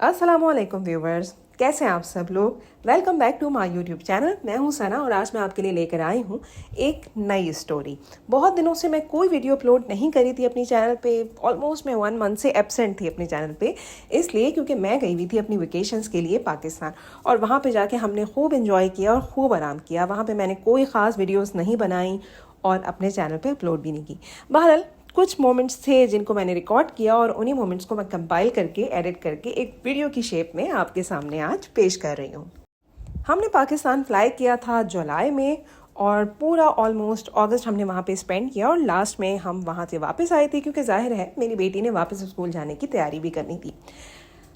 अस्सलामुअलैकुम व्यूवर्स, कैसे हैं आप सब लोग। Welcome back to my YouTube channel. मैं हूं सना और आज मैं आपके लिए लेकर आई हूं एक नई स्टोरी। बहुत दिनों से मैं कोई वीडियो अपलोड नहीं करी थी अपनी चैनल पे। ऑलमोस्ट मैं 1 मंथ से एब्सेंट थी अपने चैनल पे, इसलिए क्योंकि मैं गई हुई थी अपनी वेकेशंस के लिए पाकिस्तान, और वहाँ पे जाके हमने खूब इन्जॉय किया और खूब आराम किया। वहाँ पर मैंने कोई ख़ास वीडियोज़ नहीं बनाई और अपने चैनल पर अपलोड भी नहीं की। बहरहाल कुछ मोमेंट्स थे जिनको मैंने रिकॉर्ड किया और उन्हीं मोमेंट्स को मैं कंपाइल करके एडिट करके एक वीडियो की शेप में आपके सामने आज पेश कर रही हूँ। हमने पाकिस्तान फ्लाई किया था जुलाई में और पूरा ऑलमोस्ट अगस्त हमने वहाँ पे स्पेंड किया और लास्ट में हम वहाँ से वापस आए थे, क्योंकि जाहिर है मेरी बेटी ने वापस स्कूल जाने की तैयारी भी करनी थी।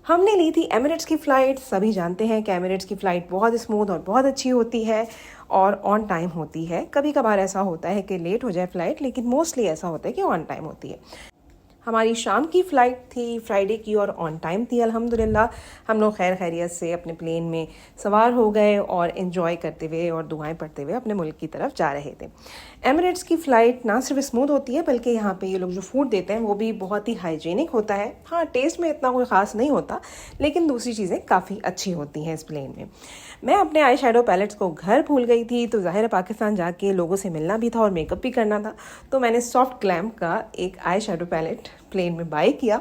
हमने ली थी एमिरेट्स की फ़्लाइट। सभी जानते हैं कि एमिरेट्स की फ़्लाइट बहुत स्मूथ और बहुत अच्छी होती है और ऑन टाइम होती है। कभी कभार ऐसा होता है कि लेट हो जाए फ़्लाइट, लेकिन मोस्टली ऐसा होता है कि ऑन टाइम होती है। हमारी शाम की फ़्लाइट थी, फ्राइडे की, और ऑन टाइम थी अल्हम्दुलिल्लाह। हम लोग खैर खैरियत से अपने प्लेन में सवार हो गए और एंजॉय करते हुए और दुआएं पढ़ते हुए अपने मुल्क की तरफ जा रहे थे। एमिरेट्स की फ़्लाइट ना सिर्फ स्मूथ होती है बल्कि यहाँ पे ये लोग जो फूड देते हैं वो भी बहुत ही हाइजीनिक होता है। हाँ, टेस्ट में इतना कोई ख़ास नहीं होता, लेकिन दूसरी चीज़ें काफ़ी अच्छी होती हैं इस प्लेन में। मैं अपने आई शेडो पैलेट्स को घर भूल गई थी, तो ज़ाहिर है पाकिस्तान जाके लोगों से मिलना भी था और मेकअप भी करना था, तो मैंने सॉफ्ट ग्लैम का एक आई शेडो पैलेट प्लेन में बाय किया।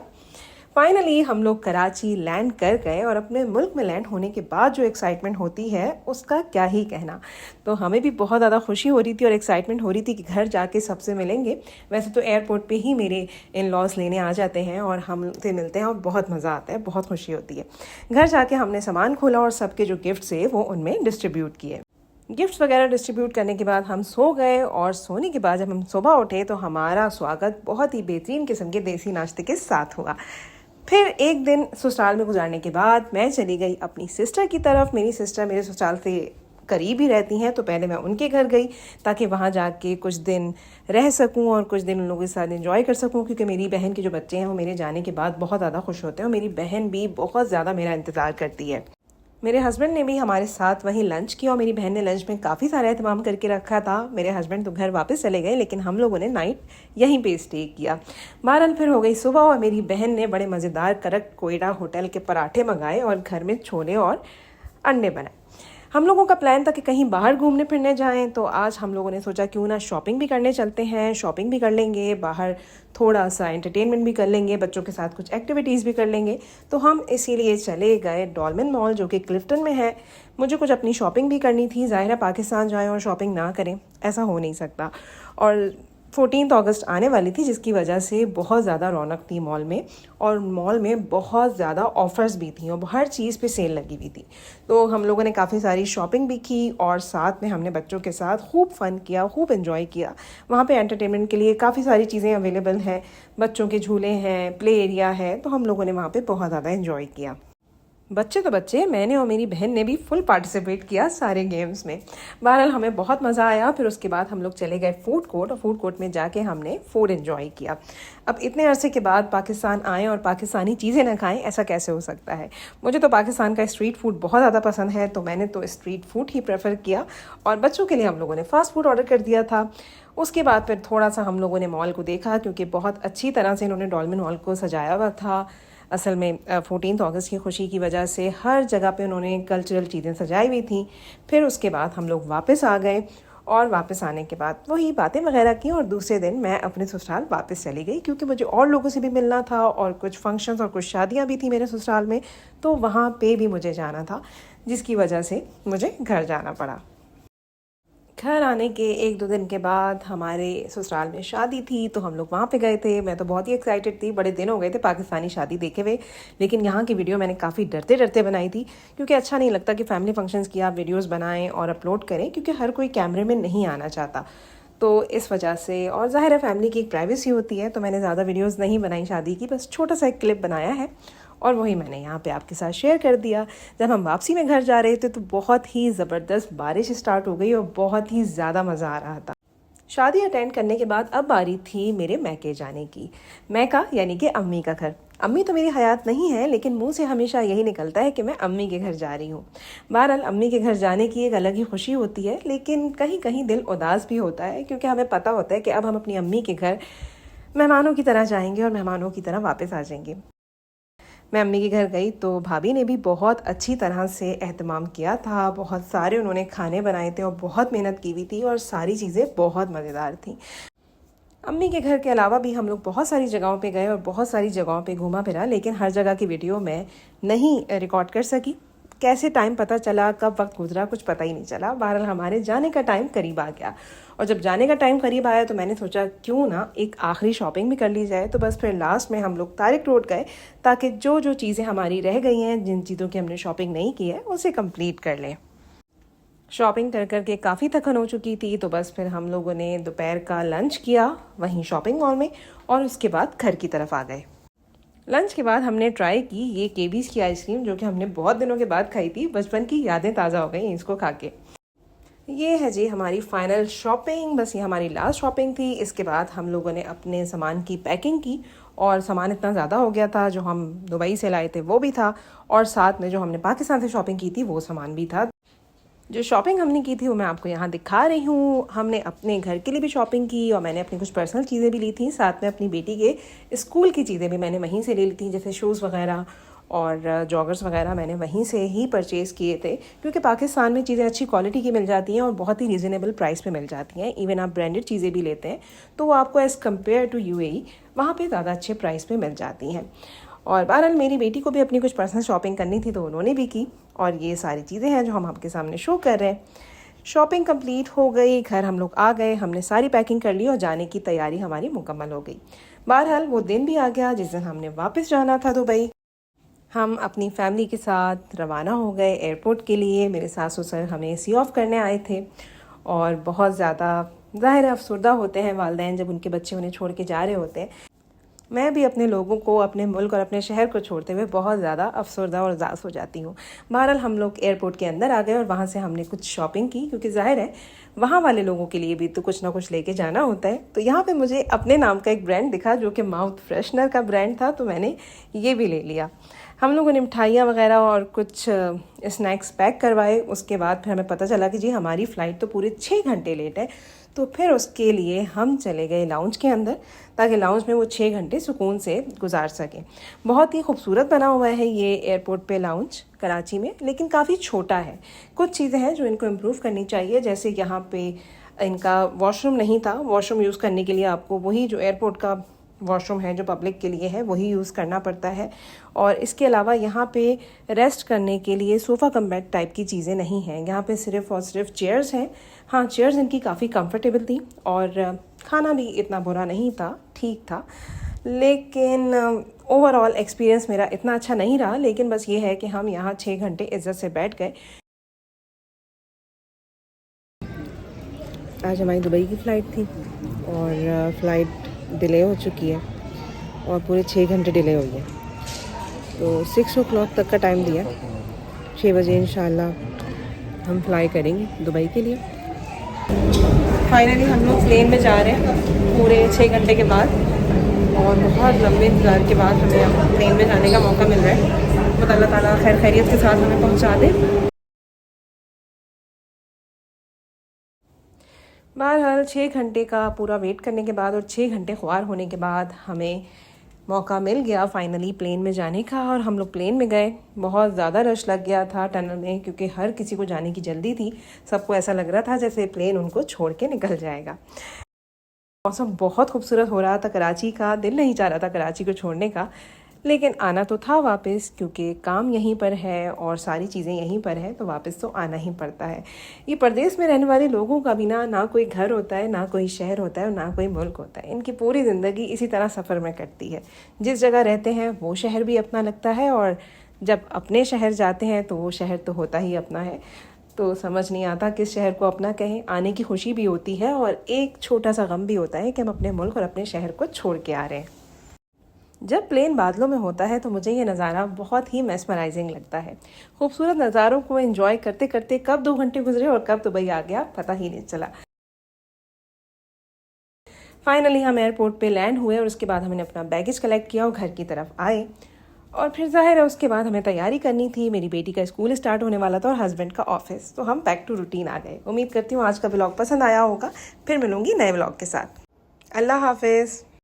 फाइनली हम लोग कराची लैंड कर गए और अपने मुल्क में लैंड होने के बाद जो एक्साइटमेंट होती है उसका क्या ही कहना। तो हमें भी बहुत ज़्यादा खुशी हो रही थी और एक्साइटमेंट हो रही थी कि घर जाके सबसे मिलेंगे। वैसे तो एयरपोर्ट पे ही मेरे इन लॉज लेने आ जाते हैं और हमसे मिलते हैं और बहुत मज़ा आता है, बहुत खुशी होती है। घर जाके हमने सामान खोला और सबके जो गिफ्ट्स है वो उनमें डिस्ट्रीब्यूट किए। गिफ्ट्स वगैरह डिस्ट्रीब्यूट करने के बाद हम सो गए और सोने के बाद जब हम सुबह उठे तो हमारा स्वागत बहुत ही बेहतरीन किस्म के देसी नाश्ते के साथ हुआ। फिर एक दिन ससुराल में गुजारने के बाद मैं चली गई अपनी सिस्टर की तरफ। मेरी सिस्टर मेरे ससुराल से करीब ही रहती हैं, तो पहले मैं उनके घर गई ताकि वहाँ जाके कुछ दिन रह सकूं और कुछ दिन उन लोगों के साथ एंजॉय कर सकूं, क्योंकि मेरी बहन के जो बच्चे हैं वो मेरे जाने के बाद बहुत ज़्यादा खुश होते हैं और मेरी बहन भी बहुत ज़्यादा मेरा इंतज़ार करती है। मेरे हस्बैंड ने भी हमारे साथ वहीं लंच किया और मेरी बहन ने लंच में काफ़ी सारा एहतमाम करके रखा था। मेरे हस्बैंड तो घर वापस चले गए, लेकिन हम लोगों ने नाइट यहीं पे स्टे किया। बहरहाल फिर हो गई सुबह और मेरी बहन ने बड़े मज़ेदार करक कोयडा होटल के पराठे मंगाए और घर में छोले और अंडे बनाए। हम लोगों का प्लान था कि कहीं बाहर घूमने फिरने जाएं, तो आज हम लोगों ने सोचा क्यों ना शॉपिंग भी करने चलते हैं। शॉपिंग भी कर लेंगे, बाहर थोड़ा सा एंटरटेनमेंट भी कर लेंगे, बच्चों के साथ कुछ एक्टिविटीज़ भी कर लेंगे। तो हम इसीलिए चले गए डॉल्मेन मॉल, जो कि क्लिफ्टन में है। मुझे कुछ अपनी शॉपिंग भी करनी थी। ज़ाहिर है पाकिस्तान जाएँ और शॉपिंग ना करें, ऐसा हो नहीं सकता। और 14 अगस्त आने वाली थी, जिसकी वजह से बहुत ज़्यादा रौनक थी मॉल में, और मॉल में बहुत ज़्यादा ऑफ़र्स भी थी और हर चीज़ पे सेल लगी हुई थी। तो हम लोगों ने काफ़ी सारी शॉपिंग भी की और साथ में हमने बच्चों के साथ खूब फ़न किया, खूब एंजॉय किया। वहाँ पे एंटरटेनमेंट के लिए काफ़ी सारी चीज़ें अवेलेबल हैं, बच्चों के झूले हैं, प्ले एरिया है, तो हम लोगों ने वहाँ पर बहुत ज़्यादा एंजॉय किया। बच्चे तो बच्चे, मैंने और मेरी बहन ने भी फुल पार्टिसिपेट किया सारे गेम्स में। बहरहाल हमें बहुत मज़ा आया। फिर उसके बाद हम लोग चले गए फूड कोर्ट और फूड कोर्ट में जाके हमने फूड एंजॉय किया। अब इतने अरसे के बाद पाकिस्तान आएँ और पाकिस्तानी चीज़ें ना खाएं, ऐसा कैसे हो सकता है। मुझे तो पाकिस्तान का स्ट्रीट फूड बहुत ज़्यादा पसंद है, तो मैंने तो स्ट्रीट फूड ही प्रेफर किया और बच्चों के लिए हम लोगों ने फ़ास्ट फूड ऑर्डर कर दिया था। उसके बाद फिर थोड़ा सा हम लोगों ने मॉल को देखा, क्योंकि बहुत अच्छी तरह से इन्होंने डॉल्मेन मॉल को सजाया हुआ था। असल में 14 अगस्त की खुशी की वजह से हर जगह पे उन्होंने कल्चरल चीज़ें सजाई हुई थी। फिर उसके बाद हम लोग वापस आ गए और वापस आने के बाद वही बातें वगैरह की और दूसरे दिन मैं अपने ससुराल वापस चली गई, क्योंकि मुझे और लोगों से भी मिलना था और कुछ फंक्शंस और कुछ शादियां भी थी मेरे ससुराल में, तो वहाँ पे भी मुझे जाना था, जिसकी वजह से मुझे घर जाना पड़ा। घर आने के 1-2 दिन के बाद हमारे ससुराल में शादी थी, तो हम लोग वहाँ पे गए थे। मैं तो बहुत ही एक्साइटेड थी, बड़े दिन हो गए थे पाकिस्तानी शादी देखे हुए, लेकिन यहाँ की वीडियो मैंने काफ़ी डरते डरते बनाई थी, क्योंकि अच्छा नहीं लगता कि फैमिली फंक्शंस की आप वीडियोज़ बनाएं और अपलोड करें, क्योंकि हर कोई कैमरे में नहीं आना चाहता। तो इस वजह से, और ज़ाहिर है फैमिली की एक प्राइवेसी होती है, तो मैंने ज़्यादा वीडियोज़ नहीं बनाई शादी की, बस छोटा सा एक क्लिप बनाया है और वही मैंने यहाँ पे आपके साथ शेयर कर दिया। जब हम वापसी में घर जा रहे थे तो बहुत ही ज़बरदस्त बारिश स्टार्ट हो गई और बहुत ही ज़्यादा मज़ा आ रहा था। शादी अटेंड करने के बाद अब बारी थी मेरे मैके जाने की। मैका यानी कि अम्मी का घर। अम्मी तो मेरी हयात नहीं है, लेकिन मुंह से हमेशा यही निकलता है कि मैं अम्मी के घर जा रही हूँ। बहरहाल अम्मी के घर जाने की एक अलग ही खुशी होती है, लेकिन कहीं कहीं दिल उदास भी होता है, क्योंकि हमें पता होता है कि अब हम अपनी अम्मी के घर मेहमानों की तरह जाएंगे और मेहमानों की तरह वापस आ जाएंगे। मैं अम्मी के घर गई तो भाभी ने भी बहुत अच्छी तरह से एहतमाम किया था, बहुत सारे उन्होंने खाने बनाए थे और बहुत मेहनत की हुई थी और सारी चीज़ें बहुत मज़ेदार थी। अम्मी के घर के अलावा भी हम लोग बहुत सारी जगहों पे गए और बहुत सारी जगहों पे घूमा फिरा, लेकिन हर जगह की वीडियो मैं नहीं रिकॉर्ड कर सकी। कैसे टाइम पता चला, कब वक्त गुजरा, कुछ पता ही नहीं चला। बहरहाल हमारे जाने का टाइम करीब आ गया और जब जाने का टाइम करीब आया तो मैंने सोचा क्यों ना एक आखिरी शॉपिंग भी कर ली जाए। तो बस फिर लास्ट में हम लोग तारिक रोड गए ताकि जो जो चीज़ें हमारी रह गई हैं, जिन चीज़ों की हमने शॉपिंग नहीं की है, उसे कंप्लीट कर लें। शॉपिंग कर कर के काफ़ी थकन हो चुकी थी, तो बस फिर हम लोगों ने दोपहर का लंच किया वहीं शॉपिंग मॉल में और उसके बाद घर की तरफ आ गए। लंच के बाद हमने ट्राई की ये केबीज की आइसक्रीम, जो कि हमने बहुत दिनों के बाद खाई थी। बचपन की यादें ताज़ा हो गई इसको खा के। ये है जी हमारी फाइनल शॉपिंग। बस ये हमारी लास्ट शॉपिंग थी। इसके बाद हम लोगों ने अपने सामान की पैकिंग की और सामान इतना ज़्यादा हो गया था, जो हम दुबई से लाए थे वो भी था और साथ में जो हमने पाकिस्तान से शॉपिंग की थी वो सामान भी था। जो शॉपिंग हमने की थी वो मैं आपको यहाँ दिखा रही हूँ। हमने अपने घर के लिए भी शॉपिंग की और मैंने अपनी कुछ पर्सनल चीज़ें भी ली थी, साथ में अपनी बेटी के स्कूल की चीज़ें भी मैंने वहीं से ले ली थी, जैसे शूज़ वगैरह और जॉगर्स वगैरह मैंने वहीं से ही परचेज़ किए थे, क्योंकि पाकिस्तान में चीज़ें अच्छी क्वालिटी की मिल जाती हैं और बहुत ही रीज़नेबल प्राइस पे मिल जाती हैं। इवन आप ब्रांडेड चीज़ें भी लेते हैं तो वो आपको एज़ कम्पेयर टू UAE वहाँ पे ज़्यादा अच्छे प्राइस पे मिल जाती हैं। और बहरहाल मेरी बेटी को भी अपनी कुछ पर्सनल शॉपिंग करनी थी तो उन्होंने भी की और ये सारी चीज़ें हैं जो हम आपके सामने शो कर रहे हैं। शॉपिंग कंप्लीट हो गई, घर हम लोग आ गए, हमने सारी पैकिंग कर ली और जाने की तैयारी हमारी मुकम्मल हो गई। बहरहाल वो दिन भी आ गया जिस दिन हमने वापस जाना था दुबई। हम अपनी फैमिली के साथ रवाना हो गए एयरपोर्ट के लिए। मेरे सास ससुर हमें सी ऑफ करने आए थे और बहुत ज़्यादा ज़ाहिर अफसरदा होते हैं वालिदैन जब उनके बच्चे उन्हें छोड़ के जा रहे होते हैं। मैं भी अपने लोगों को, अपने मुल्क और अपने शहर को छोड़ते हुए बहुत ज़्यादा अफसरदा और उदास हो जाती हूँ। बहरहाल हम लोग एयरपोर्ट के अंदर आ गए और वहाँ से हमने कुछ शॉपिंग की, क्योंकि ज़ाहिर है वहाँ वाले लोगों के लिए भी तो कुछ ना कुछ लेके जाना होता है। तो यहाँ पे मुझे अपने नाम का एक ब्रांड दिखा जो कि माउथ फ्रेशनर का ब्रांड था, तो मैंने ये भी ले लिया। हम लोगों ने मिठाइयाँ वगैरह और कुछ स्नैक्स पैक करवाए। उसके बाद फिर हमें पता चला कि जी हमारी फ़्लाइट तो पूरे 6 घंटे लेट है। तो फिर उसके लिए हम चले गए लाउंज के अंदर, ताकि लाउंज में वो 6 घंटे सुकून से गुजार सकें। बहुत ही खूबसूरत बना हुआ है ये एयरपोर्ट पे लाउंज कराची में, लेकिन काफ़ी छोटा है। कुछ चीज़ें हैं जो इनको इम्प्रूव करनी चाहिए, जैसे यहाँ पे इनका वॉशरूम नहीं था। वॉशरूम यूज़ करने के लिए आपको वही जो एयरपोर्ट का वॉशरूम है जो पब्लिक के लिए है वही यूज़ करना पड़ता है। और इसके अलावा यहाँ पे रेस्ट करने के लिए सोफ़ा कम बेड टाइप की चीज़ें नहीं हैं। यहाँ पे सिर्फ़ और सिर्फ चेयर्स हैं। हाँ, चेयर्स इनकी काफ़ी कंफर्टेबल थी और खाना भी इतना बुरा नहीं था, ठीक था। लेकिन ओवरऑल एक्सपीरियंस मेरा इतना अच्छा नहीं रहा। लेकिन बस ये है कि हम यहाँ 6 घंटे इज़्ज़त से बैठ गए। आज हमारी दुबई की फ़्लाइट थी और फ़्लाइट डिले हो चुकी है और पूरे 6 घंटे डिले हुई है। तो 6 o'clock तक का टाइम दिया। 6 बजे इंशाल्लाह हम फ्लाई करेंगे दुबई के लिए। फाइनली हम लोग प्लेन में जा रहे हैं पूरे 6 घंटे के बाद और बहुत लंबे इंतज़ार के बाद हमें अब प्लेन में जाने का मौका मिल रहा है। तो अल्लाह ताला खैर खैरियत के साथ हमें पहुँचा दे। बहरहाल 6 घंटे का पूरा वेट करने के बाद और 6 घंटे ख्वार होने के बाद हमें मौका मिल गया फाइनली प्लेन में जाने का। और हम लोग प्लेन में गए। बहुत ज़्यादा रश लग गया था टनल में, क्योंकि हर किसी को जाने की जल्दी थी। सबको ऐसा लग रहा था जैसे प्लेन उनको छोड़ के निकल जाएगा। मौसम बहुत खूबसूरत हो रहा था कराची का, दिल नहीं चाह रहा था कराची को छोड़ने का, लेकिन आना तो था वापस, क्योंकि काम यहीं पर है और सारी चीज़ें यहीं पर है, तो वापस तो आना ही पड़ता है। ये परदेश में रहने वाले लोगों का भी ना कोई घर होता है, ना कोई शहर होता है और ना कोई मुल्क होता है। इनकी पूरी ज़िंदगी इसी तरह सफ़र में कटती है। जिस जगह रहते हैं वो शहर भी अपना लगता है और जब अपने शहर जाते हैं तो वो शहर तो होता ही अपना है। तो समझ नहीं आता किस शहर को अपना कहें। आने की खुशी भी होती है और एक छोटा सा गम भी होता है कि हम अपने मुल्क और अपने शहर को छोड़ के आ रहे हैं। जब प्लेन बादलों में होता है तो मुझे ये नज़ारा बहुत ही मेस्मराइजिंग लगता है। खूबसूरत नज़ारों को एंजॉय करते करते कब 2 घंटे गुजरे और कब दुबई आ गया पता ही नहीं चला। फाइनली हम एयरपोर्ट पे लैंड हुए और उसके बाद हमने अपना बैगेज कलेक्ट किया और घर की तरफ आए। और फिर जाहिर है उसके बाद हमें तैयारी करनी थी। मेरी बेटी का स्कूल स्टार्ट होने वाला था और हस्बैंड का ऑफिस, तो हम बैक टू रूटीन आ गए। उम्मीद करती हूँ आज का व्लॉग पसंद आया होगा। फिर मिलूंगी नए व्लॉग के साथ। अल्लाह हाफिज़।